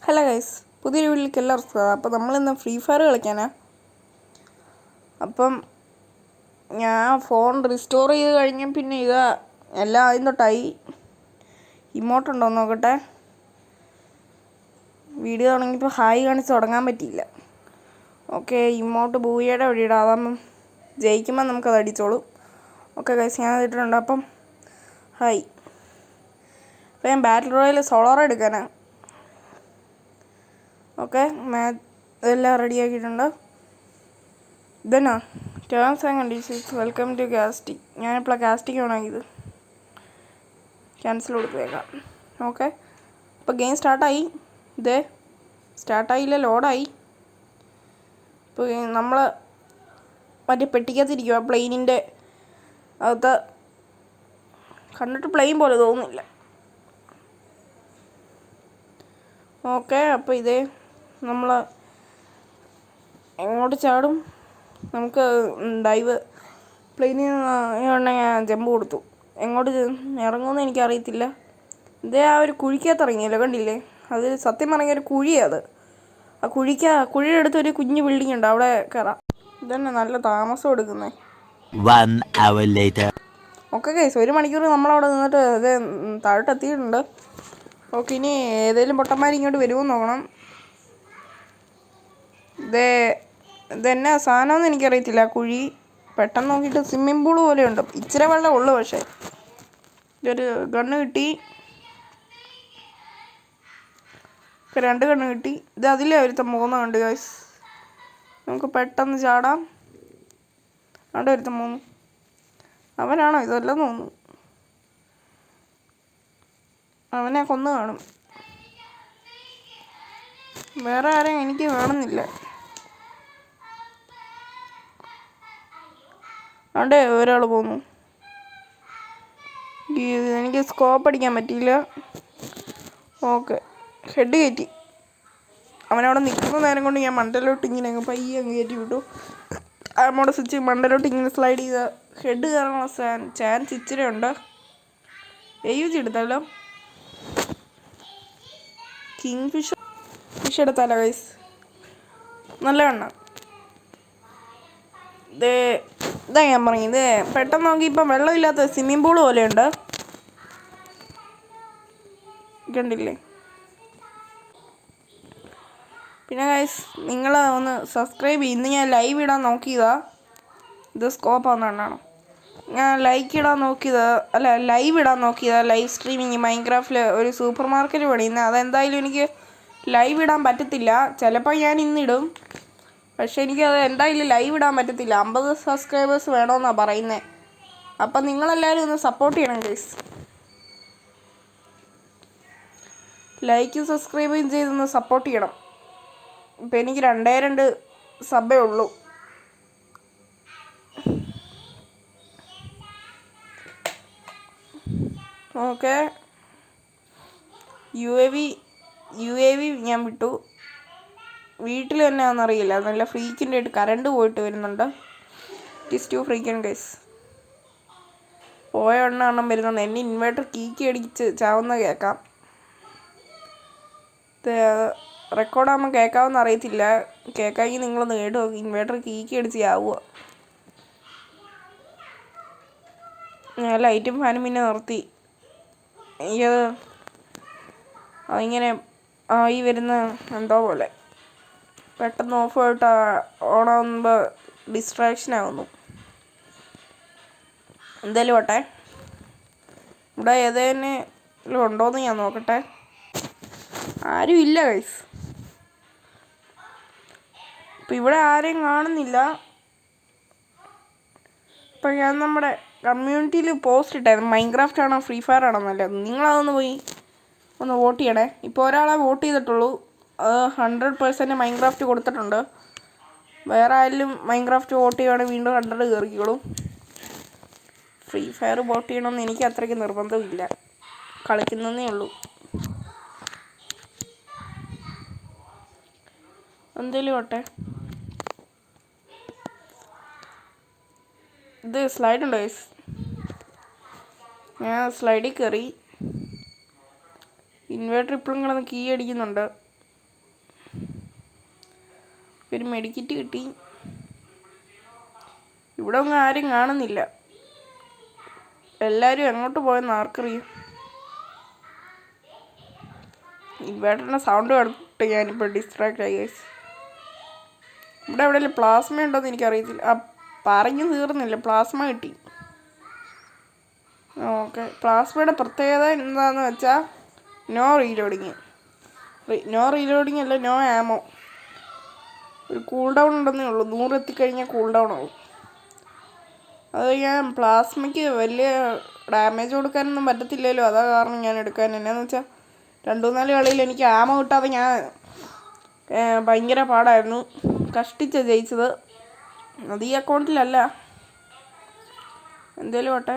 Hello guys, പുതിയൊരു വീട്ടിലേക്ക് എല്ലാവർക്കും സ്വാഗതം. അപ്പോൾ നമ്മളിന്ന് ഫ്രീ ഫയർ കളിക്കാനാ. അപ്പം ഞാൻ ഫോൺ റീസ്റ്റോർ ചെയ്ത് കഴിഞ്ഞ് പിന്നെ എല്ലാം ആദ്യം തൊട്ടായി. ഇമോട്ടുണ്ടോ എന്ന് നോക്കട്ടെ. വീഡിയോ തുടങ്ങിയപ്പോൾ ഹായ് കാണിച്ച് തുടങ്ങാൻ പറ്റിയില്ല. ഓക്കെ, ഇമോട്ട് ബൂയയുടെ വഴി ഇടാം. അതാകുമ്പം ജയിക്കുമ്പോൾ നമുക്കത് അടിച്ചോളൂ. ഓക്കെ ഗൈസ്, ഞാൻ ഇട്ടിട്ടുണ്ട്. അപ്പം ഹായ്. അപ്പോൾ ഞാൻ ബാറ്റിൽ റോയൽ സോളോറ എടുക്കാനാണ്. ഓക്കെ, ഇതെല്ലാം റെഡിയാക്കിയിട്ടുണ്ട്. ഇതെന്നാ terms and conditions, welcome to casting. ഞാനിപ്പോൾ കാസ്റ്റിംഗ് ഓണാക്കിയത് ക്യാൻസൽ കൊടുത്തേക്കാം. ഓക്കെ, അപ്പോൾ ഗെയിം സ്റ്റാർട്ടായി. ഇതേ സ്റ്റാർട്ടായില്ല, ലോഡായി. ഇപ്പോൾ നമ്മൾ മറ്റേ പെട്ടിക്കകത്തിരിക്കുക. പ്ലെയിനിൻ്റെ അകത്ത് കണ്ടിട്ട് പ്ലെയിൻ പോലെ തോന്നുന്നില്ല. ഓക്കെ, അപ്പോൾ ഇതേ നമ്മൾ എങ്ങോട്ട് ചാടും? നമുക്ക് ഡൈവ് പ്ലെയിനിൽ നിന്ന് ഞാൻ ജമ്പ് കൊടുത്തു. എങ്ങോട്ട് ഇറങ്ങുമെന്ന് എനിക്കറിയത്തില്ല. ഇതേ ആ ഒരു കുഴിക്കകത്ത് ഇറങ്ങിയല്ലോ, കണ്ടില്ലേ? അത് സത്യം പറഞ്ഞ ഒരു കുഴിയാണ്. ആ കുഴിയുടെ അടുത്തൊരു കുഞ്ഞു ബിൽഡിംഗ് ഉണ്ട്, അവിടെ കയറാം. ഇതന്നെ നല്ല താമസം എടുക്കുന്നത്. ഓക്കെ ഗൈസ്, 1 മണിക്കൂർ നമ്മളവിടെ നിന്നിട്ട് ഇത് താഴോട്ട് എത്തിയിട്ടുണ്ട്. ഓക്കെ, ഇനി ഏതെങ്കിലും പൊട്ടന്മാർ ഇങ്ങോട്ട് വരുമോ നോക്കണം. ഇതെന്നാ സാധനമെന്ന് എനിക്കറിയത്തില്ല. കുഴി പെട്ടെന്ന് നോക്കിയിട്ട് സ്വിമ്മിംഗ് പൂള് പോലെ ഉണ്ട്. ഇച്ചിരി വെള്ളം ഉള്ളു. പക്ഷേ ഇതൊരു ഗണ്ണ് കിട്ടി. 2 ഗണ്ണ് കിട്ടി. ഇത് അതിലേ ഒരുത്തം 3 ഉണ്ട് ഗൈസ്. നമുക്ക് പെട്ടെന്ന് ചാടാം. അവിടെ ഒരുത്തം 3. അവനാണോ ഇതെല്ലാം തോന്നുന്നു. അവനെ കൊന്നു കാണും. വേറെ ആരെയും എനിക്ക് കാണുന്നില്ല. അവിടെ ഒരാൾ പോന്നു. എനിക്ക് സ്കോപ്പ് അടിക്കാൻ പറ്റിയില്ല. ഓക്കെ, ഹെഡ് കയറ്റി. അവനവിടെ നിൽക്കുന്ന നേരം കൊണ്ട് ഞാൻ മണ്ടലോട്ട് ഇങ്ങനെ പയ്യെ അങ്ങ് കയറ്റി വിട്ടു. നമ്മുടെ സ്വിച്ച് മണ്ടലോട്ട് ഇങ്ങനെ സ്ലൈഡ് ചെയ്ത ഹെഡ് കയറാനുള്ള ചാൻസ് ഇച്ചിരി ഉണ്ട്. AUG എടുത്താലോ? കിങ് ഫിഷ് എടുത്താലോ ഗൈസ്? നല്ല കണ്ണ. ഇതാ ഞാൻ പറഞ്ഞത്. പെട്ടെന്ന് നോക്കി ഇപ്പം വെള്ളമില്ലാത്ത സ്വിമ്മിംഗ് പൂള് പോലെയുണ്ട്, കണ്ടില്ലേ? പിന്നെ ഗൈസ്, നിങ്ങൾ ഒന്ന് സബ്സ്ക്രൈബ് ചെയ്യും. ഇന്ന് ഞാൻ ലൈവ് ഇടാൻ നോക്കിയതാ. ഇത് സ്കോപ്പ് ആവുന്നതാണോ? ഞാൻ ലൈവ് ഇടാൻ നോക്കിയതാ. ലൈവ് സ്ട്രീമിങ് മൈൻക്രാഫ്റ്റിൽ ഒരു സൂപ്പർ മാർക്കറ്റ് പണിയുന്നത്. അതെന്തായാലും എനിക്ക് ലൈവ് ഇടാൻ പറ്റത്തില്ല. ചിലപ്പോൾ ഞാൻ ഇന്നിടും, പക്ഷെ എനിക്കത് എന്തായാലും ലൈവ് ഇടാൻ പറ്റത്തില്ല. 50 സബ്സ്ക്രൈബേഴ്സ് വേണമെന്നാണ് പറയുന്നത്. അപ്പം നിങ്ങളെല്ലാവരും ഒന്ന് സപ്പോർട്ട് ചെയ്യണം ഗൈസ്. ലൈക്കും സബ്സ്ക്രൈബും ചെയ്തൊന്ന് സപ്പോർട്ട് ചെയ്യണം. ഇപ്പം എനിക്ക് 2 സബ്ബേ ഉള്ളൂ. ഓക്കെ, UAV ഞാൻ വിട്ടു. വീട്ടിൽ തന്നെ ആണെന്നറിയില്ല. നല്ല ഫ്രീക്കിൻ്റെ ആയിട്ട് കറണ്ട് പോയിട്ട് വരുന്നുണ്ട്. It to freaking guys. പോയ എണ്ണം വരുന്നുണ്ട്. എന്നെ ഇൻവേർട്ടർ കീക്കി അടിച്ച് ചാവുന്ന കേൾക്കാം. റെക്കോർഡാകുമ്പോൾ കേൾക്കാമെന്ന് അറിയത്തില്ല. കേൾക്കാമെങ്കിൽ നിങ്ങളൊന്ന് കേട്ട് നോക്കി. ഇൻവേർട്ടർ കീക്കി അടിച്ച് ചാവുക. ഞാൻ ലൈറ്റും ഫാനും പിന്നെ നിർത്തി. എനിക്കത് അതിങ്ങനെ ആയി വരുന്ന എന്തോ പോലെ. പെട്ടെന്ന് ഓഫ് ആയിട്ട് ഓണാകുമ്പോൾ ഡിസ്ട്രാക്ഷൻ ആകുന്നു. എന്തായാലും ഓട്ടെ. ഇവിടെ ഏതെങ്കിലും ഉണ്ടോയെന്ന് ഞാൻ നോക്കട്ടെ. ആരും ഇല്ല ഗൈസ്. ഇപ്പം ഇവിടെ ആരെയും കാണുന്നില്ല. ഇപ്പം ഞാൻ നമ്മുടെ കമ്മ്യൂണിറ്റിയിൽ പോസ്റ്റ് ഇട്ടായിരുന്നു, മൈൻക്രാഫ്റ്റ് ആണോ ഫ്രീ ഫയർ ആണോ നല്ലത്. നിങ്ങളതൊന്ന് പോയി ഒന്ന് വോട്ട് ചെയ്യണേ. ഇപ്പോൾ ഒരാളെ വോട്ട് ചെയ്തിട്ടുള്ളൂ. 100% മൈൻക്രാഫ്റ്റ് കൊടുത്തിട്ടുണ്ട്. വേറെ ആരെങ്കിലും മൈൻക്രാഫ്റ്റ് വോട്ട് ചെയ്യുകയാണെങ്കിൽ വീണ്ടും 100 കയറിക്കോളും. ഫ്രീ ഫയർ വോട്ട് ചെയ്യണമെന്ന് എനിക്ക് അത്രയ്ക്ക് നിർബന്ധമില്ല, കളിക്കുന്നതേ ഉള്ളൂ. എന്തേലും ഓട്ടെ. ഇത് സ്ലൈഡ് ഉണ്ടോ ഗൈസ്? ഞാൻ സ്ലൈഡിൽ കയറി. ഇൻവേർട്ടർ ഇപ്പോഴും കിടന്ന് കീ അടിക്കുന്നുണ്ട്. ഒരു മെഡിക്കറ്റ് കിട്ടി. ഇവിടെ ഒന്നും ആരും കാണുന്നില്ല. എല്ലാവരും എങ്ങോട്ട് പോയെന്ന് ആർക്കറിയാം. ഇൻവേർട്ടറിൻ്റെ സൗണ്ട് കേട്ടിട്ട് ഞാനിപ്പോൾ ഡിസ്ട്രാക്ട് ആയി ഗൈസ്. ഇവിടെ എവിടെയെങ്കിലും പ്ലാസ്മ ഉണ്ടോയെന്ന് എനിക്കറിയത്തില്ല. പറഞ്ഞു തീർന്നില്ല. പ്ലാസ്മ കിട്ടി. ഓക്കെ, പ്ലാസ്മയുടെ പ്രത്യേകത എന്താണെന്ന് വെച്ചാൽ നോ റീലോഡിങ്. നോ റീലോഡിങ് അല്ല, നോ ആമോ. ഒരു കൂൾ ഡൗൺ ഉണ്ടെന്നേ ഉള്ളൂ. 100 എത്തിക്കഴിഞ്ഞാൽ കൂൾ ഡൗൺ ആവും. അത് ഞാൻ പ്ലാസ്മയ്ക്ക് വലിയ ഡാമേജ് കൊടുക്കാനൊന്നും പറ്റത്തില്ലല്ലോ. അതാ കാരണം ഞാൻ എടുക്കാൻ. എന്നാന്ന് വെച്ചാൽ 2-4 കളിയിൽ എനിക്ക് ആമോ കിട്ടാതെ ഞാൻ ഭയങ്കര പാടായിരുന്നു. കഷ്ടിച്ചാണ് ജയിച്ചത്. അത് ഈ അക്കൗണ്ടിലല്ല. എന്തേലും ആട്ടെ.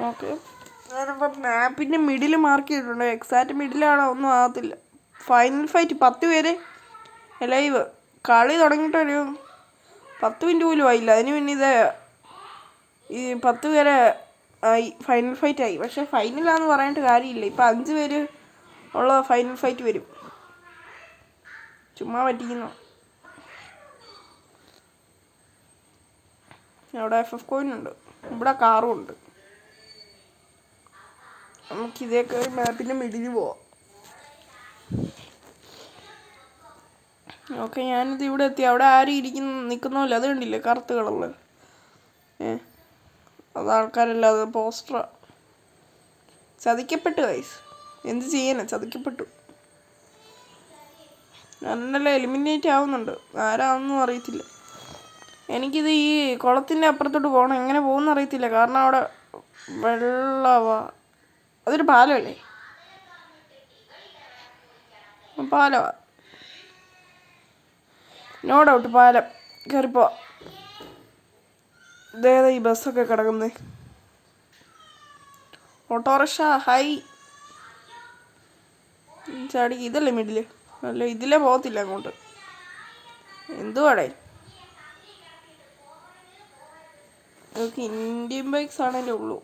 ഓക്കെ, ഞാനിപ്പം മാപ്പിൻ്റെ മിഡിൽ മാർക്ക് ചെയ്തിട്ടുണ്ട്. എക്സാക്റ്റ് മിഡിലാണോ ഒന്നും ആകത്തില്ല. ഫൈനൽ ഫൈറ്റ് 10 പേര് ലൈവ്. കളി തുടങ്ങിയിട്ടൊരു 10 മിനിറ്റ് പോലും ആയില്ല. അതിന് പിന്നെ ഈ 10 പേരെ ആയി ഫൈനൽ ഫൈറ്റ് ആയി. പക്ഷേ ഫൈനലാന്ന് പറഞ്ഞിട്ട് കാര്യമില്ല. ഇപ്പം 5 പേര് ഉള്ള ഫൈനൽ ഫൈറ്റ് വരും. ചുമ്മാ പറ്റിക്കുന്നു. അവിടെ FF കോയിനുണ്ട്. ഇവിടെ കാറും ഉണ്ട്. നമുക്കിതേക്ക് മാപ്പിൻ്റെ മിഡിൽ പോവാം. ഓക്കെ, ഞാനിത് ഇവിടെ എത്തി. അവിടെ ആരും നിൽക്കുന്നില്ല. അത് കണ്ടില്ലേ, കറുത്ത് കളറിൽ. അത് ആൾക്കാരല്ല, അത് പോസ്റ്ററാ. ചതിക്കപ്പെട്ടു ഗൈസ്. എന്ത് ചെയ്യാനാ, ചതിക്കപ്പെട്ടു. ഞാനെല്ലാം എലിമിനേറ്റ് ആവുന്നുണ്ട്. ആരാണെന്നും അറിയത്തില്ല. എനിക്കിത് ഈ കുളത്തിൻ്റെ അപ്പുറത്തോട്ട് പോകണം. എങ്ങനെ പോകുമെന്ന് അറിയത്തില്ല. കാരണം അവിടെ വെള്ളവാ. അതൊരു പാലമല്ലേ? പാലമാ. നോ ഡൗട്ട് പാലം. കയറിപ്പോ. ഇതേതാ ഈ ബസ്സൊക്കെ കിടക്കുന്നത്? ഓട്ടോറിക്ഷ. ഹൈ ചാടി. ഇതല്ലേ മിഡില്? അല്ല, ഇതിലേ പോകത്തില്ല അങ്ങോട്ട്. എന്തുവാടേ? ഇതൊക്കെ ഇന്ത്യൻ ബൈക്സ് ആണല്ലേ ഉള്ളൂ.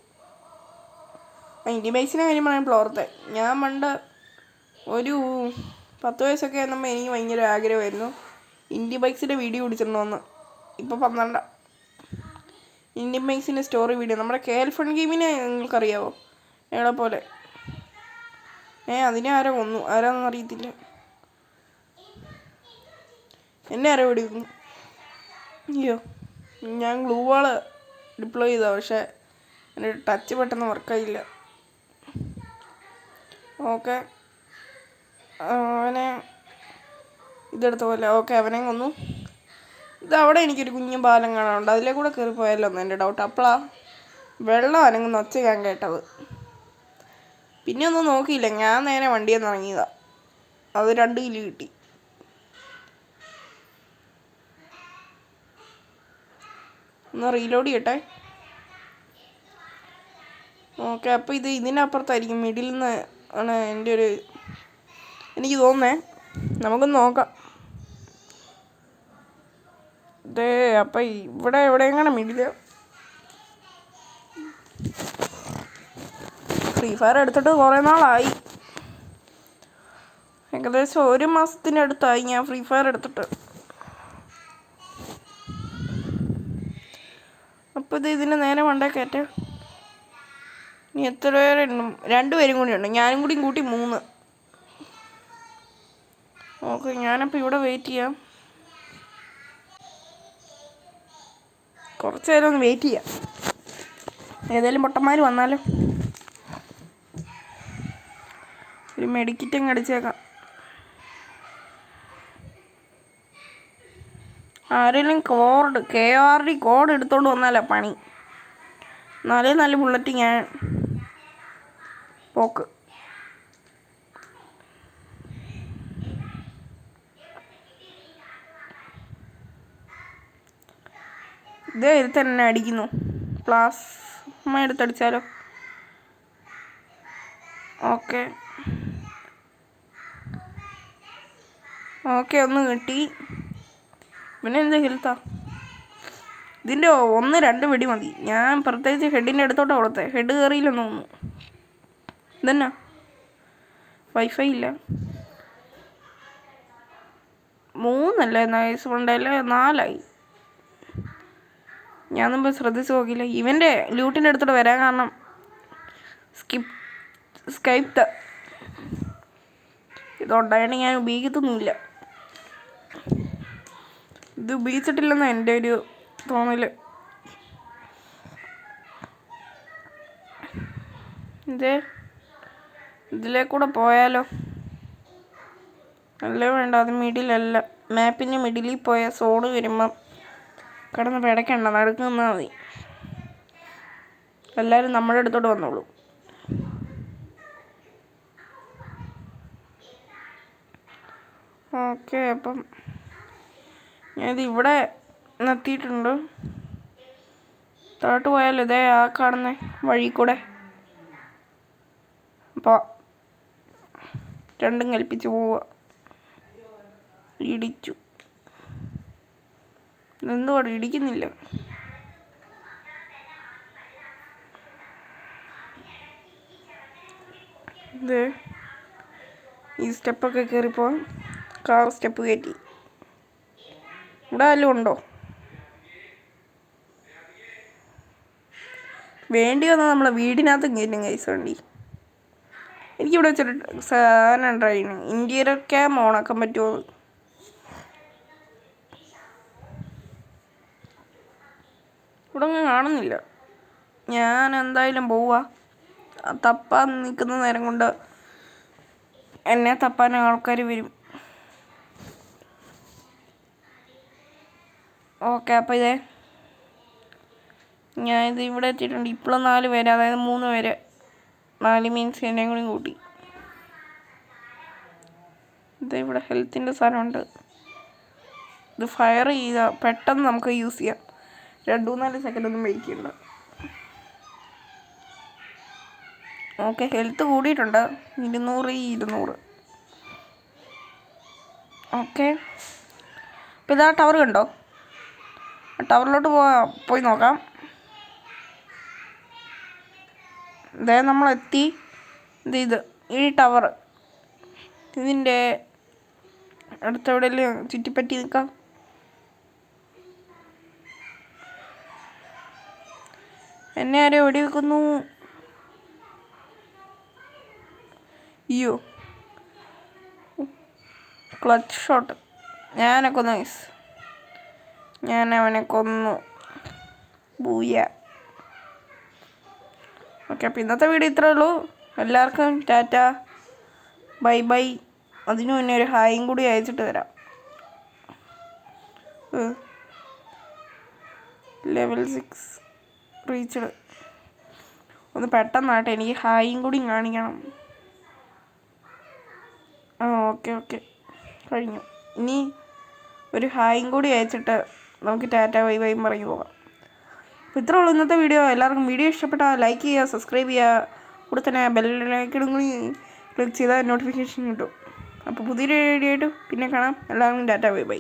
ഇന്ത്യൻ ബൈക്സിനെ കാര്യം പറയുമ്പോൾ ഓർത്തെ, ഞാൻ പണ്ട് ഒരു 10 വയസ്സൊക്കെ ആയിരുന്നപ്പോൾ എനിക്ക് ഭയങ്കര ആഗ്രഹമായിരുന്നു ഇന്ത്യൻ ബൈക്സിൻ്റെ വീഡിയോ പിടിച്ചിട്ടുണ്ടോയെന്ന്. ഇപ്പോൾ 12. ഇന്ത്യൻ ബൈക്സിൻ്റെ സ്റ്റോറി വീഡിയോ. നമ്മുടെ KL ഫൺ ഗെയിമിനെ നിങ്ങൾക്കറിയാവോ? ഞങ്ങളെ പോലെ. അതിനെ ആരോ കൊന്നു. ആരാണെന്ന് അറിയത്തില്ല. എന്നെ ആരോ പിടിക്കുന്നു. അയ്യോ, ഞാൻ ഗ്ലൂ വാള് ഡിപ്ലോയ് ചെയ്താ. പക്ഷേ എൻ്റെ ടച്ച് പെട്ടെന്ന് വർക്കായില്ല. ഓക്കെ, അവനെ ഇതെടുത്ത പോലെ. ഓക്കെ, അവനെ കൊന്നു. ഇതവിടെ എനിക്കൊരു കുഞ്ഞു പാലം കാണാനുണ്ട്. അതിലേ കൂടെ കയറി പോയല്ലോ എന്ന് എൻ്റെ ഡൗട്ട്. അപ്പോളാ വെള്ളം അനങ്ങുന്ന ഒച്ച ഞാൻ കേട്ടത്. പിന്നെ ഒന്നും നോക്കിയില്ല. ഞാൻ നേരെ വണ്ടിയിൽ നിന്ന് ഇറങ്ങിയതാണ്. അത് 2 കിലോ കിട്ടി. ഒന്ന് റീലോഡ് ചെയ്യട്ടെ. ഓക്കെ, അപ്പോൾ ഇതിനപ്പുറത്തായിരിക്കും. മിഡിൽ നിന്ന് ആണ് എൻ്റെ ഒരു എനിക്ക് തോന്നുന്നേ. നമുക്കൊന്ന് നോക്കാം. അപ്പം ഇവിടെ എവിടെയെങ്ങനെ മിഡിൽ. ഫ്രീ ഫയർ എടുത്തിട്ട് കുറേ നാളായി. ഏകദേശം 1 മാസത്തിനടുത്തായി ഞാൻ ഫ്രീ ഫയർ എടുത്തിട്ട്. അപ്പോൾ ഇതിന് നേരെ മണ്ടേ കയറ്റേ. ഇനി എത്ര പേരുണ്ട്? 2 പേരും കൂടി ഉണ്ട്. ഞാനും കൂടി കൂട്ടി 3. ഓക്കെ, ഞാനപ്പോൾ ഇവിടെ വെയിറ്റ് ചെയ്യാം. കുറച്ച് നേരം ഒന്ന് വെയിറ്റ് ചെയ്യാം. ഏതെങ്കിലും പൊട്ടന്മാർ വന്നാലും ഒരു മെഡിക്കറ്റ് അങ്ങ് അടിച്ചേക്കാം. ആരെങ്കിലും KRD കോഡ് എടുത്തോണ്ട് വന്നാലേ പണി. നല്ല ബുള്ളറ്റ് ഞാൻ പോക്ക്. ഇതേ തന്നെ അടിക്കുന്നു. പ്ലാസ്മ എടുത്തടിച്ചാലോ? ഓക്കെ, ഒന്ന് കിട്ടി. പിന്നെ എന്ത് ഹെൽത്താ? ഇതിൻ്റെ 1-2 വെടി മതി. ഞാൻ പ്രത്യേകിച്ച് ഹെഡിൻ്റെ അടുത്തോട്ട് കൊടുത്തേ. ഹെഡ് കയറിയില്ലെന്ന് തോന്നുന്നു. ഇതന്നെ. വൈഫൈ ഇല്ല. 3 നൈസ് കൊണ്ടല്ലേ 4 ഞാൻ മുമ്പ് ശ്രദ്ധിച്ചു നോക്കിയില്ല. ഇവൻ്റെ ലൂട്ടിൻ്റെ അടുത്തോട്ട് വരാൻ കാരണം സ്കൈപ്പ് ഇതുണ്ടായിട്ട് ഞാൻ ഉപയോഗിക്കത്തൊന്നുമില്ല. ഇത് ഉപയോഗിച്ചിട്ടില്ലെന്ന് എൻ്റെ ഒരു തോന്നല്. ഇതിലേക്കൂടെ പോയാലോ? അല്ല വേണ്ട, അത് മിഡിലല്ല. മാപ്പിൻ്റെ മിഡിലിൽ പോയ സോണ് വരുമ്പം കിടന്ന് പിടയ്ക്കണ്ട, നടുക്ക് നിന്നാൽ മതി. എല്ലാവരും നമ്മുടെ അടുത്തോട്ട് വന്നോളൂ. ഓക്കെ, അപ്പം ഞാനിത് ഇവിടെ നിർത്തിയിട്ടുണ്ട്. താഴോട്ട് പോയാൽ ഇതേ ആ കാണുന്ന വഴി കൂടെ അപ്പോൾ രണ്ടും കൽപ്പിച്ച് പോവുക. ഇടിച്ചു. എന്തുവാണ് ഇടിക്കുന്നില്ല? ഇത് ഈ സ്റ്റെപ്പൊക്കെ കയറിപ്പോൾ കാർ സ്റ്റെപ്പ് കയറ്റി. ഇവിടെ ആരും ഉണ്ടോ? വേണ്ടി വന്നാൽ നമ്മളെ വീടിനകത്തും കയറ്റും കൈസ് വണ്ടി. എനിക്കിവിടെ വെച്ചൊരു സാധനം ഉണ്ടായിരുന്നു, ഇൻറ്റീരിയർ ക്യാം ഓണാക്കാൻ പറ്റുമോ? ഇവിടെ ഒന്നും കാണുന്നില്ല. ഞാൻ എന്തായാലും പോവാ. തപ്പാൻ നിൽക്കുന്ന നേരം കൊണ്ട് എന്നെ തപ്പാൻ ആൾക്കാർ വരും. ഓക്കെ, അപ്പോൾ ഞാനിത് ഇവിടെ എത്തിയിട്ടുണ്ട്. ഇപ്പോഴും 4 പേര്, അതായത് 3 പേര്. 4 മീൻസ് എന്നെയും കൂടി കൂട്ടി. ഇവിടെ ഹെൽത്തിൻ്റെ സാധനമുണ്ട്. ഇത് ഫയർ ചെയ്താൽ പെട്ടെന്ന് നമുക്ക് യൂസ് ചെയ്യാം. 2-4 സെക്കൻഡ് ഒന്നും വെയിറ്റ്. ഓക്കെ, ഹെൽത്ത് കൂടിയിട്ടുണ്ട്. 200. ഓക്കെ, അപ്പോൾ ഇതാ ടവർ കണ്ടോ? ടവറിലോട്ട് പോയി നോക്കാം. നമ്മളെത്തി. ഇത് ഈ ടവർ, ഇതിൻ്റെ അടുത്തെവിടെയെങ്കിലും ചുറ്റിപ്പറ്റി നിൽക്കാം. എന്നെ ആരും വെടി വെക്കുന്നു. അയ്യോ, ക്ലച്ച് ഷോട്ട്. ഞാനെ കൊന്നു. ഞാനവനെ കൊന്നു. ബൂയ. ഓക്കെ, അപ്പോൾ ഇന്നത്തെ വീഡിയോ ഇത്രേ ഉള്ളൂ. എല്ലാവർക്കും ടാറ്റ, ബൈ ബൈ. അതിനു മുന്നേ ഒരു ഹായും കൂടി അയച്ചിട്ട് തരാം. Level 6 reached. ഒന്ന് പെട്ടെന്നാട്ടെ, എനിക്ക് ഹായും കൂടി കാണിക്കണം. ഓക്കെ കഴിഞ്ഞു. ഇനി ഒരു ഹായും കൂടി അയച്ചിട്ട് നമുക്ക് ടാറ്റ ബൈ ബൈ പറഞ്ഞു പോകാം. അപ്പോൾ ഇത്രേ ഉള്ളൂ ഇന്നത്തെ വീഡിയോ. എല്ലാവർക്കും വീഡിയോ ഇഷ്ടപ്പെട്ടാൽ ലൈക്ക് ചെയ്യുക, സബ്സ്ക്രൈബ് ചെയ്യുക, കൂടെ തന്നെ ബെല്ലൈക്കണും കൂടി ക്ലിക്ക് ചെയ്താൽ നോട്ടിഫിക്കേഷൻ കിട്ടും. അപ്പോൾ പുതിയൊരു വീഡിയോ ആയിട്ട് പിന്നെ കാണാം. എല്ലാവർക്കും ടാറ്റ ബൈ ബൈ.